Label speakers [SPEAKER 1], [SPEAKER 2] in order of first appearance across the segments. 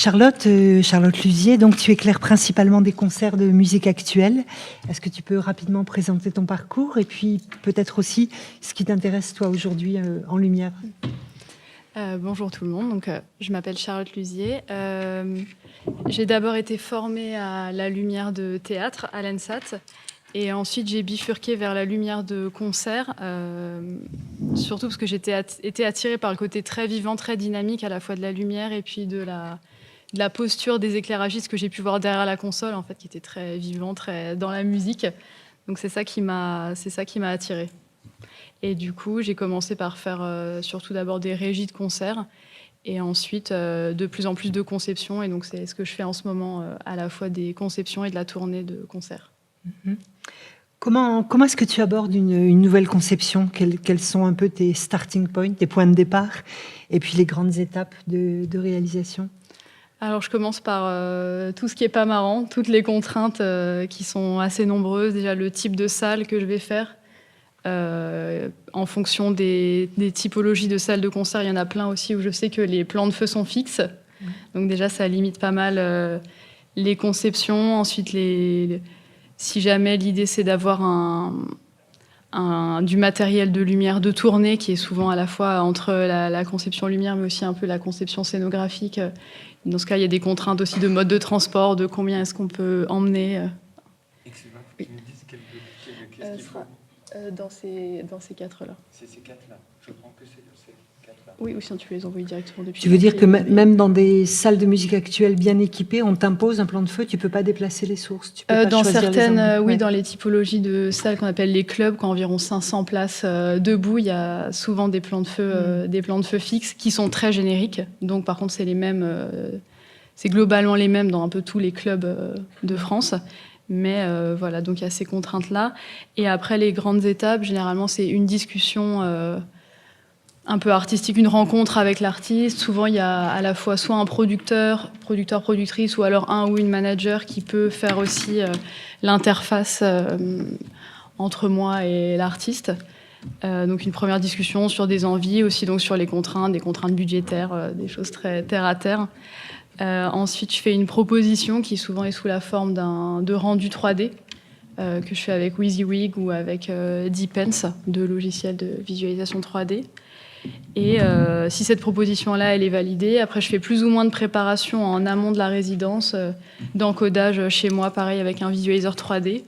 [SPEAKER 1] Charlotte Luzier, donc tu éclaires principalement des concerts de musique actuelle. Est-ce que tu peux rapidement présenter ton parcours et puis peut-être aussi ce qui t'intéresse toi aujourd'hui en lumière?
[SPEAKER 2] Bonjour tout le monde, donc, je m'appelle Charlotte Luzier. J'ai d'abord été formée à la lumière de théâtre à l'ENSAT et ensuite j'ai bifurqué vers la lumière de concert, surtout parce que j'étais été attirée par le côté très vivant, très dynamique à la fois de la lumière et puis de la posture des éclairagistes que j'ai pu voir derrière la console, en fait, qui était très vivant, très dans la musique. Donc c'est ça qui m'a attirée. Et du coup, j'ai commencé par faire surtout d'abord des régies de concerts et ensuite de plus en plus de conceptions. Et donc, c'est ce que je fais en ce moment, à la fois des conceptions et de la tournée de concerts.
[SPEAKER 1] Mm-hmm. Comment est-ce que tu abordes une nouvelle conception? Quels sont un peu tes starting points, tes points de départ et puis les grandes étapes de réalisation?
[SPEAKER 2] Alors, je commence par tout ce qui n'est pas marrant, toutes les contraintes qui sont assez nombreuses. Déjà, le type de salle que je vais faire. En fonction des typologies de salles de concert, il y en a plein aussi où je sais que les plans de feu sont fixes. Donc déjà, ça limite pas mal les conceptions. Ensuite, si jamais l'idée, c'est d'avoir du matériel de lumière de tournée qui est souvent à la fois entre la conception lumière, mais aussi un peu la conception scénographique. Dans ce cas, il y a des contraintes aussi de mode de transport, de combien est-ce qu'on peut emmener.
[SPEAKER 3] Excuse-moi, faut que tu me dises qu'est-ce qu'il faut.
[SPEAKER 2] Dans ces quatre-là.
[SPEAKER 3] C'est ces quatre-là. Je prends que ces quatre-là.
[SPEAKER 2] Oui, ou sinon tu peux les envoyer directement depuis.
[SPEAKER 1] Tu veux dire que même dans des salles de musique actuelles bien équipées, on t'impose un plan de feu, tu peux pas déplacer les sources, tu peux pas
[SPEAKER 2] dans
[SPEAKER 1] choisir
[SPEAKER 2] certaines,
[SPEAKER 1] les angles.
[SPEAKER 2] oui,
[SPEAKER 1] Ouais.
[SPEAKER 2] dans les typologies de salles qu'on appelle les clubs, qui ont environ 500 places debout, il y a souvent des plans de feu fixes qui sont très génériques. Donc par contre, c'est les mêmes, c'est globalement les mêmes dans un peu tous les clubs de France. Mais voilà, donc il y a ces contraintes-là. Et après, les grandes étapes, généralement, c'est une discussion un peu artistique, une rencontre avec l'artiste. Souvent, il y a à la fois soit un producteur, productrice, ou alors un ou une manager qui peut faire aussi l'interface entre moi et l'artiste. Donc une première discussion sur des envies, aussi donc sur les contraintes, des contraintes budgétaires, des choses très terre à terre. Ensuite, je fais une proposition qui souvent est sous la forme de rendu 3D que je fais avec WYSIWYG ou avec Depends, deux logiciels de visualisation 3D. Et si cette proposition-là, elle est validée, après je fais plus ou moins de préparation en amont de la résidence, d'encodage chez moi, pareil avec un visualiseur 3D.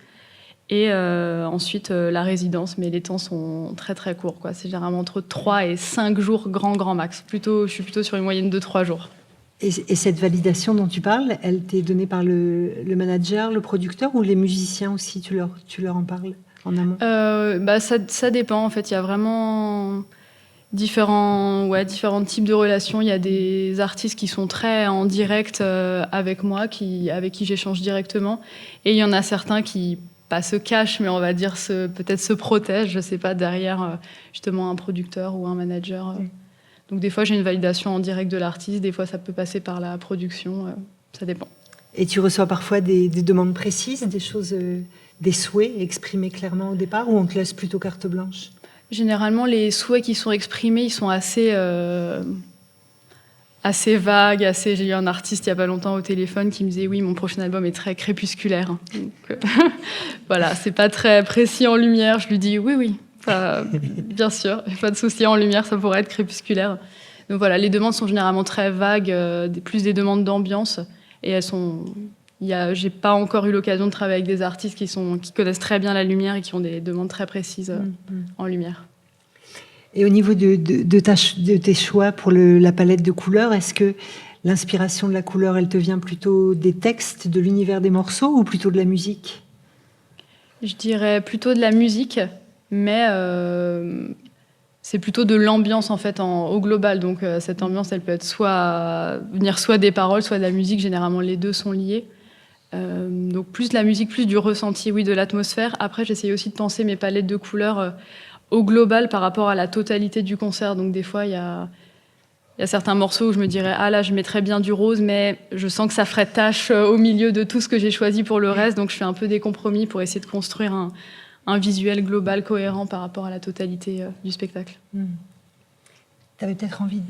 [SPEAKER 2] Et ensuite la résidence, mais les temps sont très très courts, quoi. C'est généralement entre 3 et 5 jours grand max. Je suis plutôt sur une moyenne de 3 jours.
[SPEAKER 1] Et cette validation dont tu parles, elle t'est donnée par le manager, le producteur ou les musiciens aussi, tu leur en parles en amont?
[SPEAKER 2] Ça dépend, en fait. Il y a vraiment différents types de relations. Il y a des artistes qui sont très en direct avec moi, avec qui j'échange directement. Et il y en a certains qui, pas se cachent, mais on va dire peut-être se protègent, je sais pas, derrière justement un producteur ou un manager. Donc des fois, j'ai une validation en direct de l'artiste, des fois, ça peut passer par la production, ça dépend.
[SPEAKER 1] Et tu reçois parfois des demandes précises, des choses, des souhaits exprimés clairement au départ, ou on te laisse plutôt carte blanche?
[SPEAKER 2] Généralement, les souhaits qui sont exprimés, ils sont assez vagues. J'ai eu un artiste il n'y a pas longtemps au téléphone qui me disait « Oui, mon prochain album est très crépusculaire. » Donc, voilà, c'est pas très précis en lumière. Je lui dis « Oui. » Bien sûr, pas de souci, en lumière, ça pourrait être crépusculaire. Donc voilà, les demandes sont généralement très vagues, plus des demandes d'ambiance. Et j'ai pas encore eu l'occasion de travailler avec des artistes qui connaissent très bien la lumière et qui ont des demandes très précises en lumière.
[SPEAKER 1] Et au niveau de tes choix pour la palette de couleurs, est-ce que l'inspiration de la couleur, elle te vient plutôt des textes, de l'univers des morceaux ou plutôt de la musique?
[SPEAKER 2] Je dirais plutôt de la musique. Mais c'est plutôt de l'ambiance en fait au global. Donc cette ambiance, elle peut être venir soit des paroles, soit de la musique. Généralement, les deux sont liés. Donc plus de la musique, plus du ressenti, oui, de l'atmosphère. Après, j'essaye aussi de penser mes palettes de couleurs au global par rapport à la totalité du concert. Donc des fois, il y a certains morceaux où je me dirais « Ah là, je mettrais bien du rose, mais je sens que ça ferait tache au milieu de tout ce que j'ai choisi pour le reste. » Donc je fais un peu des compromis pour essayer de construire un visuel global cohérent par rapport à la totalité du spectacle.
[SPEAKER 1] Tu avais peut-être envie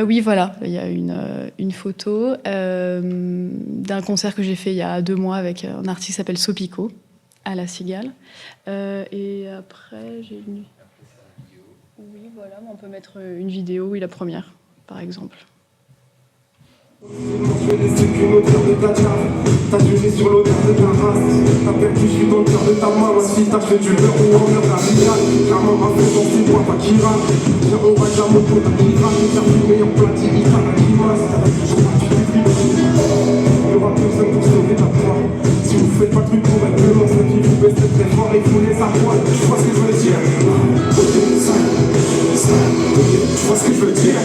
[SPEAKER 2] Oui, voilà, il y a une photo d'un concert que j'ai fait il y a 2 mois avec un artiste qui s'appelle Sopico, à La Cigale. Et après, j'ai une... Oui, voilà, on peut mettre une vidéo, oui, la première, par exemple.
[SPEAKER 4] Je vais laisser qu'une odeur de ta cave. T'as juré sur l'odeur de ta race. T'as perdu, je suis dans le cœur de ta maman. Si t'as fait du beurre ou en beurre, la ricade. Car maman fait dans ses bois, pas qui rate. Viens, on ride la moto, la qui rate. Faire du meilleur platine, il t'a la limace. Je crois que tu t'es y'aura personne pour sauver ta poire. Si vous faites pas de truc pour être violent, cette vie vous baissez très fort et vous les arrois. Tu vois ce que je veux dire? Tu vois ce que je veux dire?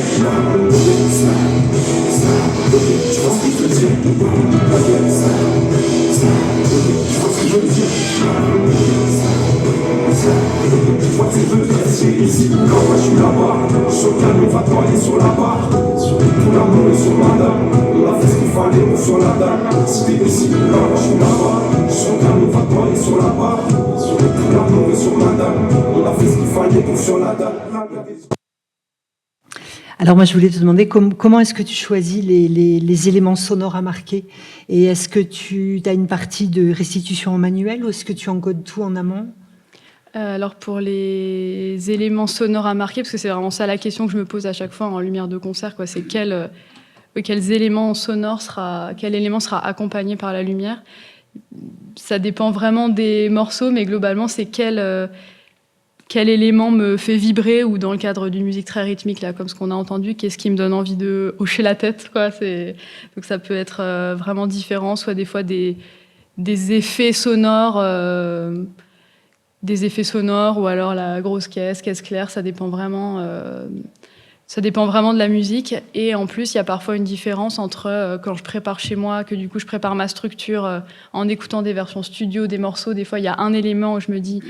[SPEAKER 4] Tu vois ce que je veux dire? Tu vois ce que je veux dire? Tu vois ce que je veux dire? C'est ici, quand moi je suis là-bas. Sur le calme, va toi aller sur la barre. Sur tout l'amour et sur madame. On a fait ce qu'il fallait, on sur la dalle. Si t'es ici, quand moi je suis là-bas. Sur le calme, va toi aller sur la barre. Sur tout l'amour et sur madame. On a fait ce qu'il fallait, on sur la dalle.
[SPEAKER 1] Alors moi, je voulais te demander comment est-ce que tu choisis les éléments sonores à marquer, et est-ce que tu as une partie de restitution en manuel ou est-ce que tu encodes tout en amont?
[SPEAKER 2] Alors pour les éléments sonores à marquer, parce que c'est vraiment ça la question que je me pose à chaque fois en lumière de concert, quoi, c'est quels éléments sonores quel élément sera accompagné par la lumière. Ça dépend vraiment des morceaux, mais globalement c'est quel élément me fait vibrer, ou dans le cadre d'une musique très rythmique, là, comme ce qu'on a entendu, qu'est-ce qui me donne envie de hocher la tête, quoi. Donc ça peut être vraiment différent, soit des fois des effets sonores, ou alors la grosse caisse claire, ça dépend vraiment de la musique. Et en plus, il y a parfois une différence entre quand je prépare chez moi, que du coup je prépare ma structure en écoutant des versions studio, des morceaux, des fois il y a un élément où je me dis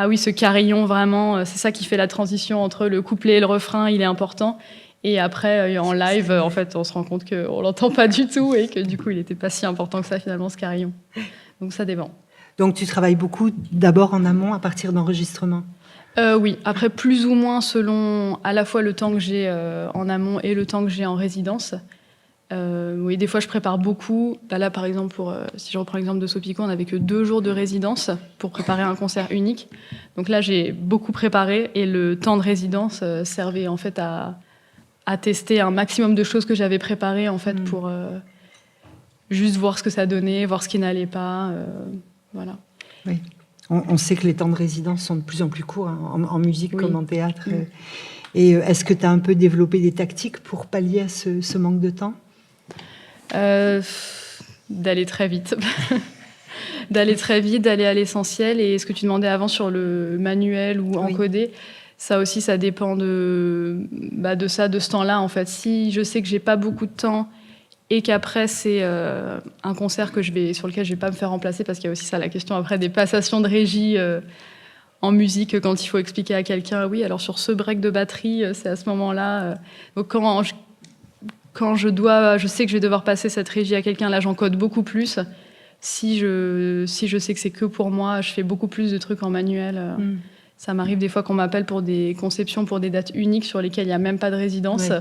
[SPEAKER 2] ah oui, ce carillon, vraiment, c'est ça qui fait la transition entre le couplet et le refrain, il est important. Et après, en live, en fait, on se rend compte qu'on l'entend pas du tout et que du coup, il n'était pas si important que ça, finalement, ce carillon. Donc ça dépend.
[SPEAKER 1] Donc tu travailles beaucoup d'abord en amont à partir d'enregistrements?
[SPEAKER 2] Oui, après plus ou moins selon à la fois le temps que j'ai en amont et le temps que j'ai en résidence. Oui, des fois je prépare beaucoup. Là par exemple, si je reprends l'exemple de Sopico, on n'avait que 2 jours de résidence pour préparer un concert unique. Donc là j'ai beaucoup préparé et le temps de résidence servait en fait à tester un maximum de choses que j'avais préparées en fait pour juste voir ce que ça donnait, voir ce qui n'allait pas. Voilà.
[SPEAKER 1] Oui. On sait que les temps de résidence sont de plus en plus courts, hein, en musique comme en théâtre. Et est-ce que tu as un peu développé des tactiques pour pallier à ce manque de temps?
[SPEAKER 2] D'aller très vite. D'aller à l'essentiel. Et ce que tu demandais avant sur le manuel ou encodé, ça aussi, ça dépend de ce temps-là, en fait. Si je sais que j'ai pas beaucoup de temps et qu'après, c'est un concert sur lequel je vais pas me faire remplacer, parce qu'il y a aussi ça, la question après des passations de régie en musique, quand il faut expliquer à quelqu'un, oui, alors sur ce break de batterie, c'est à ce moment-là. Donc quand je sais que je vais devoir passer cette régie à quelqu'un, là, j'encode beaucoup plus. Si je sais que c'est que pour moi, je fais beaucoup plus de trucs en manuel. Ça m'arrive des fois qu'on m'appelle pour des conceptions, pour des dates uniques sur lesquelles il n'y a même pas de résidence. Ouais.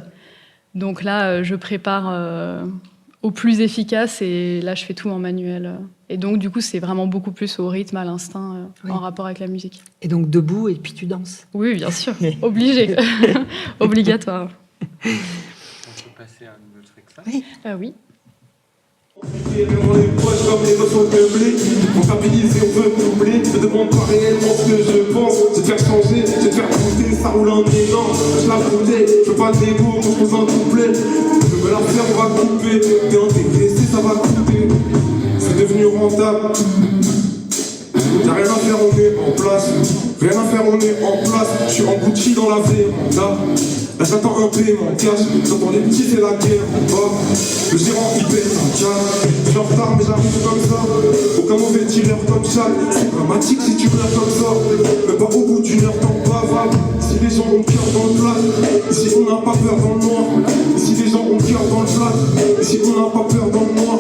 [SPEAKER 2] Donc là, je prépare au plus efficace et là, je fais tout en manuel. Et donc, du coup, c'est vraiment beaucoup plus au rythme, à l'instinct, en rapport avec la musique.
[SPEAKER 1] Et donc, debout et puis tu danses?
[SPEAKER 2] Oui, bien sûr. Obligé. Obligatoire.
[SPEAKER 3] On peut passer à un autre extrait?
[SPEAKER 1] Oui.
[SPEAKER 2] Oui.
[SPEAKER 4] Dans les poches comme les notions meublées, on stabilise et on veut doubler. Ne demande pas réellement ce que je pense. Je vais te faire changer, je vais te faire goûter. Ça roule un élan, je la bouteille. Je veux pas de dégo, moi je pose un couplet. Je veux me la faire, on va couper. T'es intéressé, ça va coûter. C'est devenu rentable. Y'a rien à faire, on est en place. Rien à faire, on est en place. Je suis en Gucci dans la véranda. Là j'attends un paiement cash. J'entends les petits, c'est la guerre en bas. Le gérant il paye son cash. Je suis en retard mais j'arrive comme ça. Aucun mauvais tireur comme Chad. C'est dramatique si tu meurs comme ça. Même pas au bout d'une heure t'en bavardes. Si les gens ont le cœur dans le plat. Ici on n'a pas peur dans le noir. Ici les gens ont le cœur dans le plat. Ici on n'a pas peur dans le noir.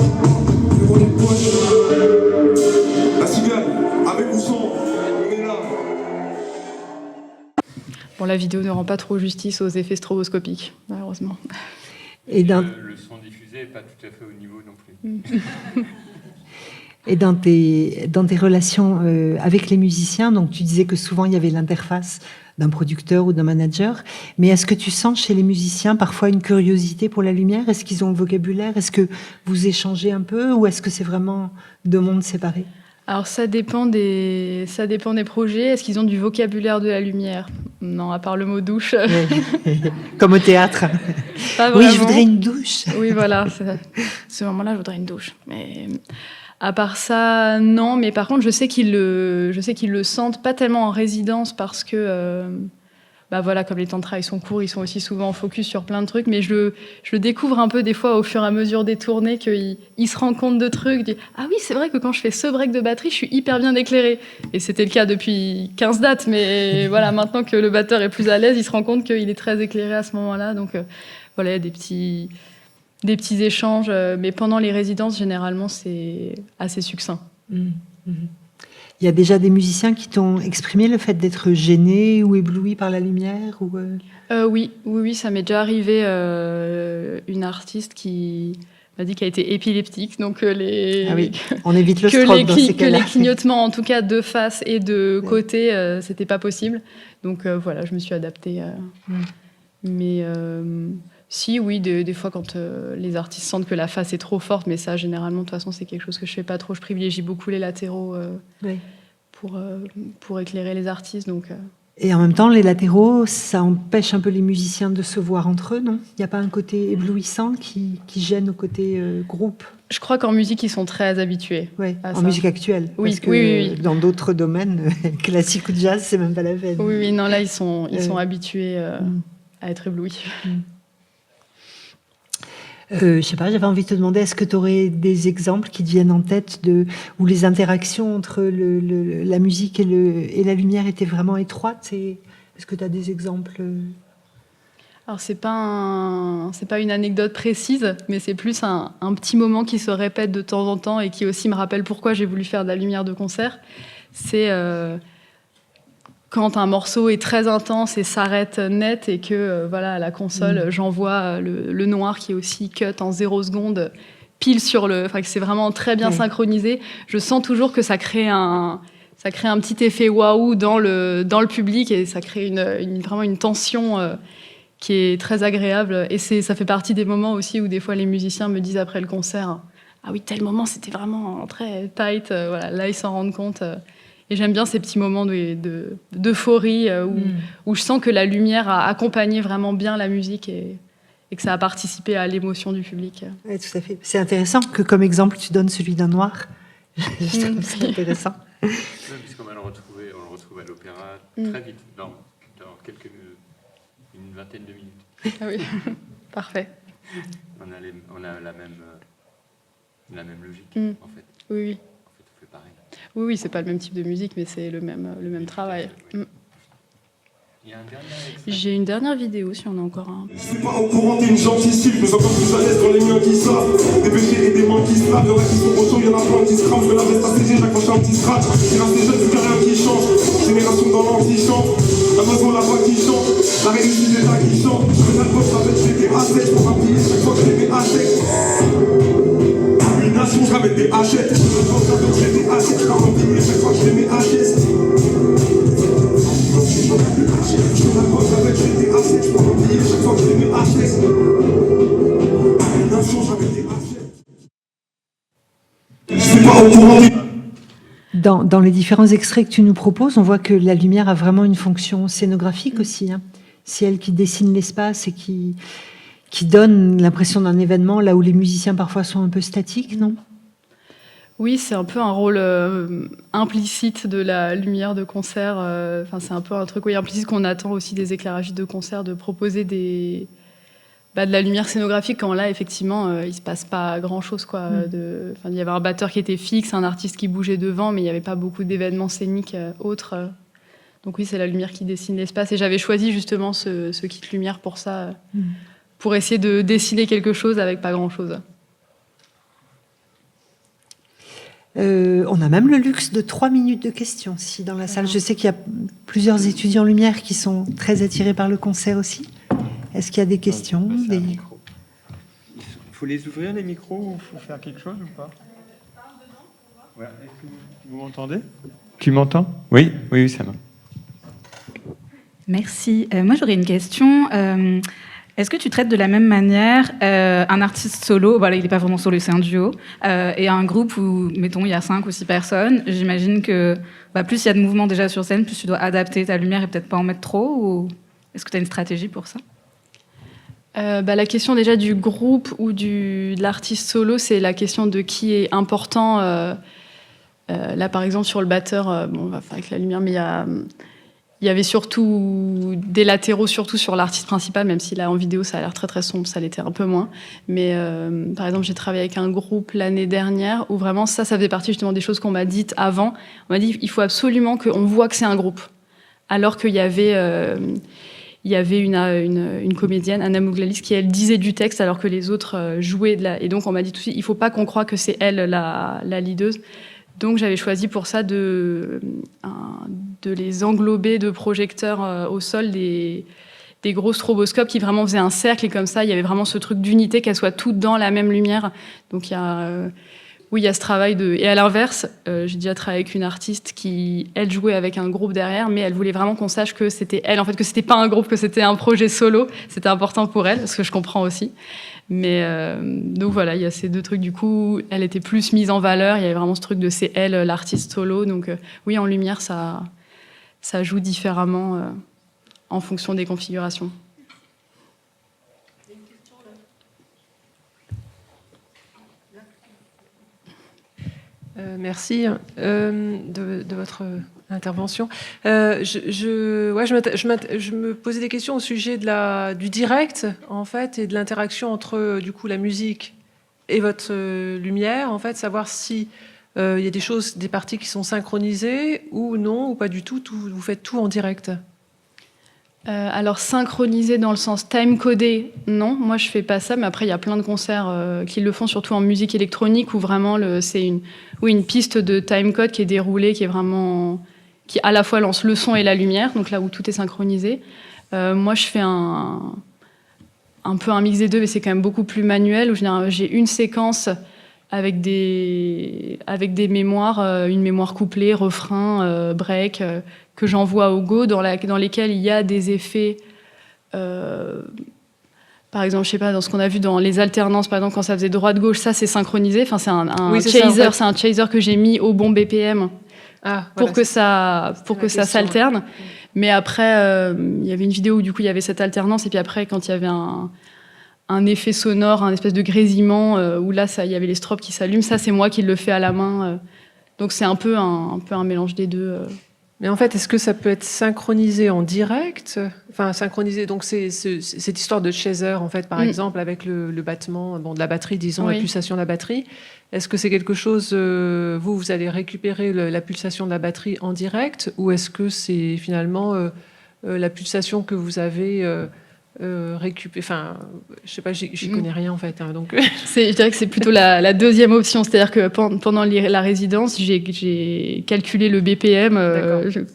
[SPEAKER 4] Devant les poches. La cigale, avec ou sans, on est là.
[SPEAKER 2] Bon, la vidéo ne rend pas trop justice aux effets stroboscopiques, malheureusement.
[SPEAKER 1] Et dans,
[SPEAKER 3] Le son diffusé n'est pas tout à fait au niveau non plus.
[SPEAKER 1] et dans tes relations avec les musiciens, donc tu disais que souvent il y avait l'interface d'un producteur ou d'un manager, mais est-ce que tu sens chez les musiciens parfois une curiosité pour la lumière? Est-ce qu'ils ont le vocabulaire? Est-ce que vous échangez un peu ou est-ce que c'est vraiment deux mondes séparés?
[SPEAKER 2] Alors ça dépend des projets. Est-ce qu'ils ont du vocabulaire de la lumière? Non, à part le mot douche.
[SPEAKER 1] Comme au théâtre.
[SPEAKER 2] Pas
[SPEAKER 1] Oui, je
[SPEAKER 2] vraiment.
[SPEAKER 1] voudrais une douche.
[SPEAKER 2] Oui, voilà. Ce moment-là, je voudrais une douche. Mais à part ça, non. Mais par contre, je sais qu'ils le sentent pas tellement en résidence parce que, bah voilà, comme les temps de travail sont courts, ils sont aussi souvent en focus sur plein de trucs. Mais je le découvre un peu des fois au fur et à mesure des tournées qu'ils se rendent compte de trucs. Disent, ah oui, c'est vrai que quand je fais ce break de batterie, je suis hyper bien éclairée. Et c'était le cas depuis 15 dates. Mais voilà, maintenant que le batteur est plus à l'aise, il se rend compte qu'il est très éclairé à ce moment-là. Donc voilà, il y a des petits échanges, mais pendant les résidences, généralement, c'est assez succinct.
[SPEAKER 1] Il y a déjà des musiciens qui t'ont exprimé le fait d'être gênés ou éblouis par la lumière ou
[SPEAKER 2] Oui, ça m'est déjà arrivé. Une artiste qui m'a dit qu'elle était épileptique, donc
[SPEAKER 1] Ah oui, on évite le
[SPEAKER 2] que
[SPEAKER 1] stroke dans ces cas-là.
[SPEAKER 2] les clignotements, en tout cas de face et de côté, c'était pas possible. Donc voilà, je me suis adaptée. Mais si, oui, des fois quand les artistes sentent que la face est trop forte, mais ça, généralement, de toute façon, c'est quelque chose que je fais pas trop. Je privilégie beaucoup les latéraux
[SPEAKER 1] Oui.
[SPEAKER 2] pour éclairer les artistes. Donc,
[SPEAKER 1] Et en même temps, les latéraux, ça empêche un peu les musiciens de se voir entre eux, non? Il n'y a pas un côté éblouissant qui gêne au côté groupe?
[SPEAKER 2] je crois qu'en musique, ils sont très habitués.
[SPEAKER 1] Oui,
[SPEAKER 2] à
[SPEAKER 1] en
[SPEAKER 2] ça.
[SPEAKER 1] musique actuelle.
[SPEAKER 2] Oui,
[SPEAKER 1] parce que
[SPEAKER 2] oui.
[SPEAKER 1] dans d'autres domaines, classique ou jazz, c'est même pas la peine.
[SPEAKER 2] Oui, non, là, ils sont habitués à être éblouis.
[SPEAKER 1] Je sais pas, j'avais envie de te demander, est-ce que tu aurais des exemples qui te viennent en tête où les interactions entre la musique et la lumière étaient vraiment étroites? Est-ce que tu as des exemples?
[SPEAKER 2] Alors, c'est pas une anecdote précise, mais c'est plus un petit moment qui se répète de temps en temps et qui aussi me rappelle pourquoi j'ai voulu faire de la lumière de concert. C'est quand un morceau est très intense et s'arrête net et que voilà, à la console, j'envoie le noir qui est aussi cut en 0 seconde, pile sur que c'est vraiment très bien synchronisé. Je sens toujours que ça crée un petit effet waouh dans le public et ça crée vraiment une tension qui est très agréable. Et ça fait partie des moments aussi où des fois les musiciens me disent après le concert, ah oui, tel moment c'était vraiment très tight. Voilà, là ils s'en rendent compte. Et j'aime bien ces petits moments d'euphorie où je sens que la lumière a accompagné vraiment bien la musique et que ça a participé à l'émotion du public.
[SPEAKER 1] Oui, tout à fait. C'est intéressant que comme exemple, tu donnes celui d'un noir. Je trouve ça intéressant.
[SPEAKER 3] Oui, puisqu'on va on le retrouve à l'opéra très vite, dans une vingtaine de minutes.
[SPEAKER 2] Ah oui, parfait.
[SPEAKER 3] On a la même logique, en fait.
[SPEAKER 2] Oui.
[SPEAKER 3] En fait, on fait pareil.
[SPEAKER 2] Oui, c'est pas le même type de musique, mais c'est le même travail.
[SPEAKER 3] Oui. Il y a un dernier extrait.
[SPEAKER 2] J'ai une dernière vidéo, si on a encore un.
[SPEAKER 4] Je suis pas au courant, t'es une gentille cible, mais encore plus à l'aise dans les miens qui savent. Des péchés et des mains qui se lavent, y'en a qui sont au chaud, y'en a plein qui se crament. Je vais la reste ACG, j'accroche un petit scratch. C'est resté jeune, c'est rien qui change. Génération dans l'antichamp, la maison là-bas qui chante, la réussite est là qui chante. Je fais l'album, ça va être des assets, pour m'appuyer chaque fois que je les mets à sec. Une nation, je ramène des hachettes. L'album, ça va être des assets, je m'appuyer chaque fois que je les mets à sec.
[SPEAKER 1] Dans les différents extraits que tu nous proposes, on voit que la lumière a vraiment une fonction scénographique aussi. Hein. C'est elle qui dessine l'espace et qui donne l'impression d'un événement là où les musiciens parfois sont un peu statiques, non ?
[SPEAKER 2] Oui, c'est un peu un rôle implicite de la lumière de concert. C'est un peu un truc implicite qu'on attend aussi des éclairagistes de concert, de proposer de la lumière scénographique quand là, effectivement, il ne se passe pas grand-chose. Il y avait un batteur qui était fixe, un artiste qui bougeait devant, mais il n'y avait pas beaucoup d'événements scéniques autres. Donc oui, c'est la lumière qui dessine l'espace. Et j'avais choisi justement ce kit lumière pour ça, pour essayer de dessiner quelque chose avec pas grand-chose.
[SPEAKER 1] On a même le luxe de 3 minutes de questions si dans la salle. Je sais qu'il y a plusieurs étudiants lumière qui sont très attirés par le concert aussi. Est-ce qu'il y a des questions?
[SPEAKER 3] Il faut les ouvrir, les micros, ou faut faire quelque chose ou pas? Ouais. Est-ce que vous m'entendez? Tu m'entends? Oui, oui, ça va.
[SPEAKER 5] Merci. Moi, j'aurais une question. Est-ce que tu traites de la même manière un artiste solo, voilà, il n'est pas vraiment solo, c'est un duo, et un groupe où, mettons, il y a 5 ou 6 personnes? J'imagine que plus il y a de mouvement déjà sur scène, plus tu dois adapter ta lumière et peut-être pas en mettre trop, ou est-ce que tu as une stratégie pour ça?
[SPEAKER 2] La question déjà du groupe ou de l'artiste solo, c'est la question de qui est important. Là, par exemple, sur le batteur, on va faire avec la lumière, mais il y avait surtout des latéraux, surtout sur l'artiste principal, même si là, en vidéo, ça a l'air très très sombre, ça l'était un peu moins. Mais par exemple, j'ai travaillé avec un groupe l'année dernière où vraiment ça faisait partie justement des choses qu'on m'a dites avant. On m'a dit il faut absolument qu'on voit que c'est un groupe. Alors qu'il y avait... il y avait une comédienne, Anna Mouglalis, qui, elle, disait du texte alors que les autres jouaient. Et donc, on m'a dit tout de suite, il ne faut pas qu'on croie que c'est elle, la leaduse. Donc, j'avais choisi pour ça de les englober de projecteurs au sol, des gros stroboscopes qui vraiment faisaient un cercle. Et comme ça, il y avait vraiment ce truc d'unité, qu'elles soient toutes dans la même lumière. Donc, il y a ce travail de... Et à l'inverse, j'ai déjà travaillé avec une artiste qui, elle, jouait avec un groupe derrière, mais elle voulait vraiment qu'on sache que c'était elle, en fait, que c'était pas un groupe, que c'était un projet solo. C'était important pour elle, ce que je comprends aussi. Mais donc voilà, il y a ces deux trucs. Du coup, elle était plus mise en valeur. Il y avait vraiment ce truc de c'est elle, l'artiste solo. Donc oui, en lumière, ça joue différemment en fonction des configurations.
[SPEAKER 6] Merci de votre intervention. Je me posais des questions au sujet du direct, en fait, et de l'interaction entre du coup la musique et votre lumière, en fait, savoir si il y a des parties qui sont synchronisées ou non, ou pas du tout. Vous faites tout en direct.
[SPEAKER 2] Alors synchronisé dans le sens time-codé, non, moi je fais pas ça, mais après il y a plein de concerts qui le font, surtout en musique électronique, où vraiment c'est une piste de time-code qui est déroulée, qui à la fois lance le son et la lumière, donc là où tout est synchronisé. Moi je fais un peu un mix des deux, mais c'est quand même beaucoup plus manuel, où j'ai une séquence avec des mémoires, une mémoire couplée, refrain, break, que j'envoie au go, dans lesquels il y a des effets, par exemple, je sais pas, dans ce qu'on a vu dans les alternances, par exemple, quand ça faisait droite-gauche, ça c'est synchronisé, enfin c'est un chaser, ça, en fait. C'est un chaser que j'ai mis au bon BPM pour que ça s'alterne. Mais après, il y avait une vidéo où du coup il y avait cette alternance, et puis après, quand il y avait un effet sonore, un espèce de grésillement, où là, il y avait les strobes qui s'allument. Ça, c'est moi qui le fais à la main. Donc, c'est un peu un mélange des deux.
[SPEAKER 6] Mais en fait, est-ce que ça peut être synchronisé en direct? Enfin, synchronisé, donc c'est cette histoire de chaser, en fait, par exemple, avec le battement de la batterie, disons, la pulsation de la batterie. Est-ce que c'est quelque chose, vous allez récupérer la pulsation de la batterie en direct, ou est-ce que c'est finalement la pulsation que vous avez... enfin, je sais pas, j'y connais rien en fait. Donc,
[SPEAKER 2] je dirais que c'est plutôt la deuxième option, c'est-à-dire que pendant la résidence, j'ai calculé le BPM.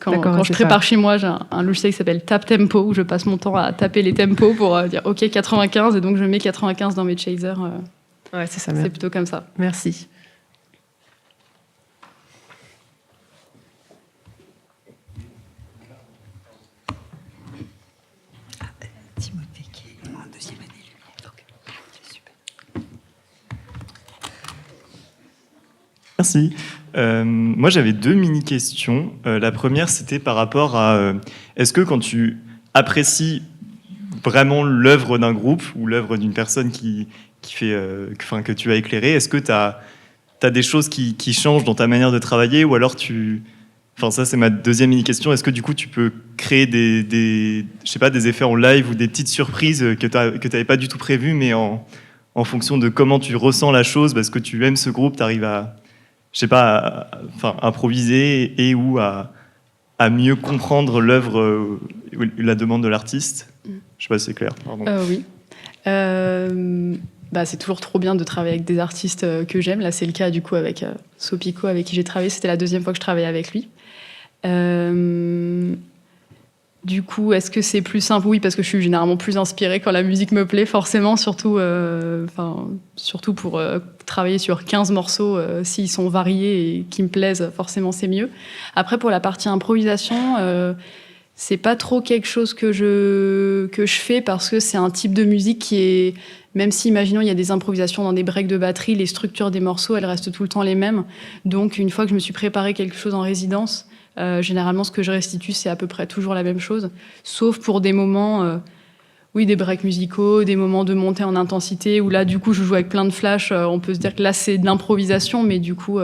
[SPEAKER 2] Quand je prépare chez moi, j'ai un logiciel qui s'appelle Tap Tempo, où je passe mon temps à taper les tempos pour dire OK 95, et donc je mets 95 dans mes chasers.
[SPEAKER 6] Ouais, c'est ça.
[SPEAKER 2] C'est plutôt comme ça.
[SPEAKER 6] Merci.
[SPEAKER 7] Merci. Moi, j'avais 2 mini-questions. La première, c'était par rapport à... est-ce que quand tu apprécies vraiment l'œuvre d'un groupe ou l'œuvre d'une personne que tu as éclairée, est-ce que tu as des choses qui changent dans ta manière de travailler, ou alors Enfin, ça, c'est ma deuxième mini-question. Est-ce que du coup, tu peux créer des effets en live ou des petites surprises que tu n'avais pas du tout prévues, mais en fonction de comment tu ressens la chose, parce que tu aimes ce groupe, tu arrives à improviser et ou à mieux comprendre l'œuvre, la demande de l'artiste. Je sais pas si c'est clair. Pardon.
[SPEAKER 2] Oui. c'est toujours trop bien de travailler avec des artistes que j'aime. Là, c'est le cas du coup avec Sopico, avec qui j'ai travaillé. C'était la 2e fois que je travaillais avec lui. Du coup, est-ce que c'est plus simple? Oui, parce que je suis généralement plus inspirée quand la musique me plaît, forcément, surtout pour travailler sur 15 morceaux, s'ils sont variés et qui me plaisent, forcément, c'est mieux. Après, pour la partie improvisation, c'est pas trop quelque chose que je fais parce que c'est un type de musique qui est... Même si, imaginons, il y a des improvisations dans des breaks de batterie, les structures des morceaux, elles restent tout le temps les mêmes. Donc, une fois que je me suis préparé quelque chose en résidence, généralement, ce que je restitue, c'est à peu près toujours la même chose, sauf pour des moments, des breaks musicaux, des moments de montée en intensité, où là, du coup, je joue avec plein de flashs. On peut se dire que là, c'est de l'improvisation, mais du coup,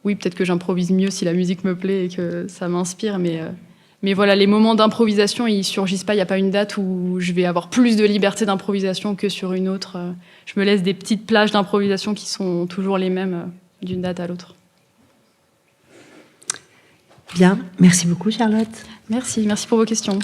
[SPEAKER 2] peut-être que j'improvise mieux si la musique me plaît et que ça m'inspire, mais voilà, les moments d'improvisation, ils surgissent pas. Il n'y a pas une date où je vais avoir plus de liberté d'improvisation que sur une autre. Je me laisse des petites plages d'improvisation qui sont toujours les mêmes d'une date à l'autre.
[SPEAKER 1] Bien, merci beaucoup Charlotte.
[SPEAKER 2] Merci pour vos questions.